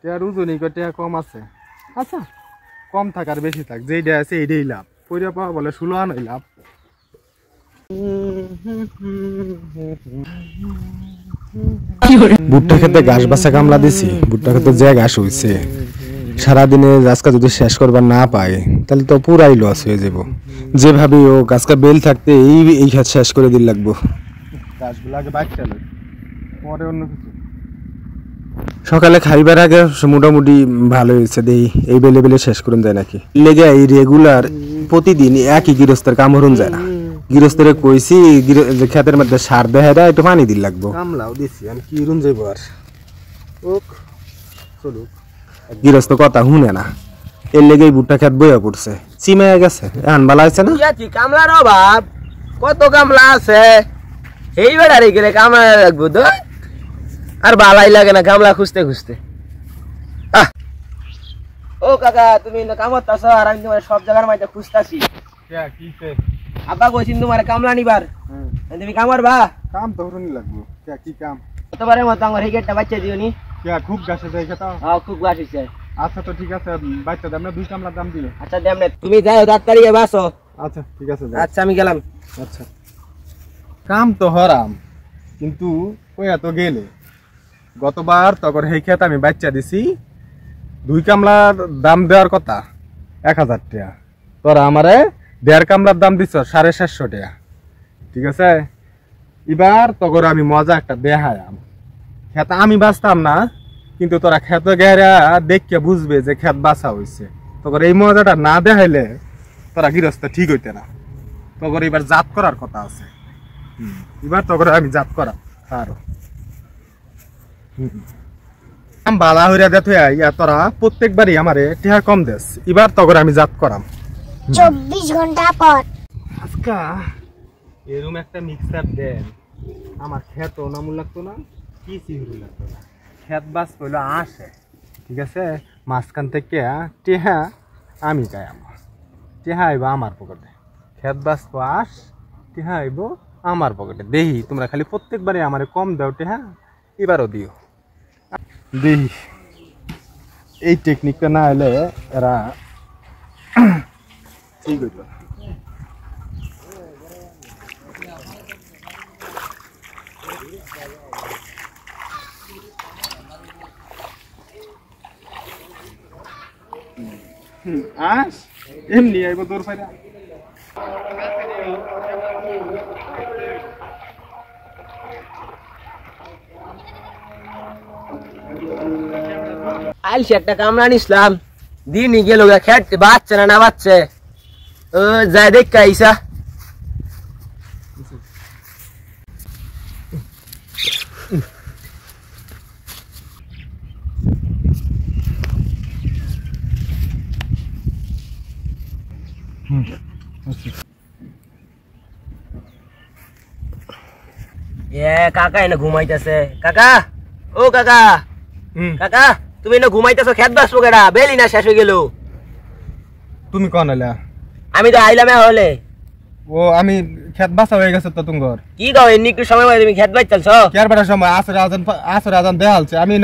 টেয়ার ওজনই টেয়া কম আছে। আচ্ছা কম থাক আর বেশি থাক, যেইটা আছে এইটাই লাভ। পয়রা পাওয়া বলে 16 আনাই লাভ। ভুট্টা খেতে ঘাস বাছা কামলা দিছি, ভুট্টা খেতে যে ঘাস হইছে সারাদিনে গাছটা যদি শেষ করবার না পায় তাহলে তো পুরাই লস হয়ে যাব। যেভাবে ও গাছটা বেল থাকতে এই খেত শেষ করে দিল লাগবো। গাছগুলো আগে বাচ্চা লই, পরে অন্য কিছু। সকালে খাইবার আগে মোটামুটি ভালো হয়েছে, দেই এই বেলে বেলে শেষ করুন যায় নাকি লেগে। এই রেগুলার প্রতিদিন একই গৃহস্থের কাম হরুন যায় না। গৃহস্থরে কইছি ক্ষেতের মধ্যে সার দেখা দেয়, একটু পানি দিল লাগবো। কামলাও দিছি, আমি কি রুন যাইব আর। চলুক, গৃহস্থ কথা শুনে না, এর লেগে ভুট্টা খেত বইয়া পড়ছে, চিমাইয়া গেছে। এখন বালা আছে না কামলার অভাব, কত কামলা আছে এই বেড়ারে গেলে কামলা রাখবো তো, আর বালাই লাগে না কামলা খুঁজতে খুঁজতে। ও কাকা, তুমি কাম করতেছ আর আমি তোমার সব জায়গার মধ্যে খুঁজতেছি। আব্বা কইছিন তোমার কামলা নিবার, তুমি কাম করবা? কাম তো হরুনি লাগবো। কি কাম? কতবারের মতো আমার এই গেটটা বাচ্চা দিও নি। খুব গাছে যাই খেতা? হ্যাঁ খুব গাছ হইছে। আচ্ছা তো ঠিক আছে, বাচ্চা দাম না 2 কামলার দাম দিও। আচ্ছা দেম না, তুমি যাও তাড়াতাড়ি বাসো। আচ্ছা ঠিক আছে। আচ্ছা আমি গেলাম। আচ্ছা কাম তো হরাম, কিন্তু কই এত গেলে গতবার তখন এই খেত আমি বাচ্চা দিছি, 2 কামলার দাম দেওয়ার কথা 1000 টাকা, তোরা আমারে 1.5 কামলার দাম দিছ 750 টাকা। ঠিক আছে, এবার তখন আমি মজা একটা দেখায়াম। খেত আমি বাঁচতাম না, কিন্তু তোরা খেতে গেরা দেখে বুঝবে যে খেত বাঁচা হয়েছে। তখন এই মজাটা না দেখাইলে তোরা গৃহস্থ ঠিক হইতে না। তখন এবার জাত করার কথা আছে, এবার তখন আমি জাত করা আরো বালা হইয়া দে ইয়া। তোরা প্রত্যেকবারই আমারে টিহা কম দেস, এবার তখন আমি জাত করাম 24 ঘন্টা পর। আজকা এরকম একটা মিক্সার দেন, আমার খেত নামুল লাগতো না, কি চিহুরি লাগতো না। খেত বাস কইলো আসে, ঠিক আছে, মাঝখান থেকে টেহা আমি গাই, আমার টেহা আইব আমার পকেটে। খেত বাস আস, টেহা আইব আমার পকেটে। দেহি তোমরা খালি প্রত্যেকবারে আমার কম দাও টেহা, এবারও দিও। দেহি এই টেকনিকটা না এলে এরা ঠিক হইতো। আস এমনি আইব তোর ফাইরা। আইলছি একটা কামলা নিছিলাম, দিনই গেল খেতে বাচ্চা না বাচ্চা, ও যাই দেখ আইসা। কাকা এনে ঘুমাইতেছে। কাকা, ও কাকা, কাকা তুমি এনে ঘুমাইতেছো, খেত বাসবো কেডা? বেলি না শেষ হয়ে গেল। তুমি কন এলা? আমি তো আইলাম হলে। ও আমি খেত বাসা হয়ে গেছে তো তোমার। কি গাও এমনি একটু সময় তুমি খেত বাস চলছো? কেয়ার বেটার সময় আসর আজান দেখালছে। আমি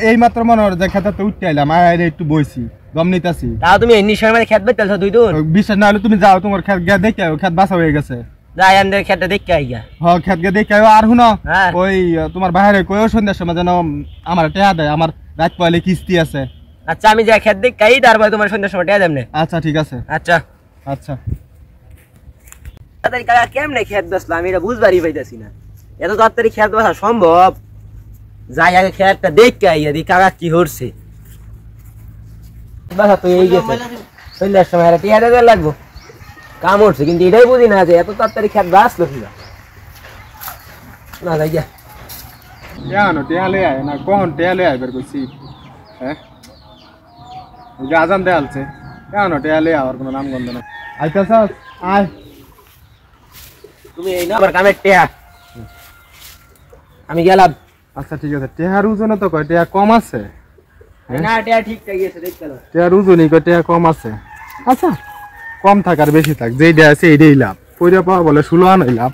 এই মাত্র মনে হয় যে খেতে উঠতে আইলাম, একটু বইছি, দম নিতেছি। তাও তুমি এমনি সময় খেত বাস চলছো? দুই দূর বিশ্বাস না হলে তুমি যাও, তোমার খেত গিয়ে দেখে খেত বাসা হয়ে গেছে। যাই আমাদের খেতে দেখতে আইগা। হ্যাঁ খেত গিয়ে দেখে আর শুনো, ওই তোমার বাইরে কয়েও সন্ধ্যার সময় যেন আমার টেহা দেয়, আমার রাত পয়লে কিস্তি আছে। আচ্ছা আমি যাই খেত দেখতে আই, তারপরে তোমার সন্ধ্যার সময় টেহা দেবনে। আচ্ছা ঠিক আছে। আচ্ছা আচ্ছা তাড়াতাড়ি কাকা কেমনে খেত বাসলো আমি এটা বুঝবারই পাইতেছি না। এত তাড়াতাড়ি খেত বাসা সম্ভব? যাই আগে খেতটা দেখতে আই, দি কাকা কি হচ্ছে। বাসা তো এই গেছে, সন্ধ্যার সময় টেহা দিতে লাগবো, কাম উঠছে, কিন্তু এটাই বুঝি না যে এত তাড়াতাড়ি খেত বাসলো কি না। যাই গিয়া কেন টেয়ালে আয় না, কখন টেয়ালে আইবার কইছি? হ্যাঁ আজান দেয়ালছে, কেন টেয়ালে আবার কোনো নাম গন্ধ না। আইতাছ আয়, তুমি এই না আবার কামের টেহা, আমি গেলাম। আচ্ছা ঠিক আছে। টেহার ওজনে তো কয় টেহা কম আছে না, টেহা ঠিকঠাক আছে দেখতে। টেহার ওজনই কয় টেহা কম আছে। আচ্ছা কম থাক আর বেশি থাক, যেইটা আছে এইটাই লাভ। পয়রা পাওয়া বলে 16 আনাই লাভ।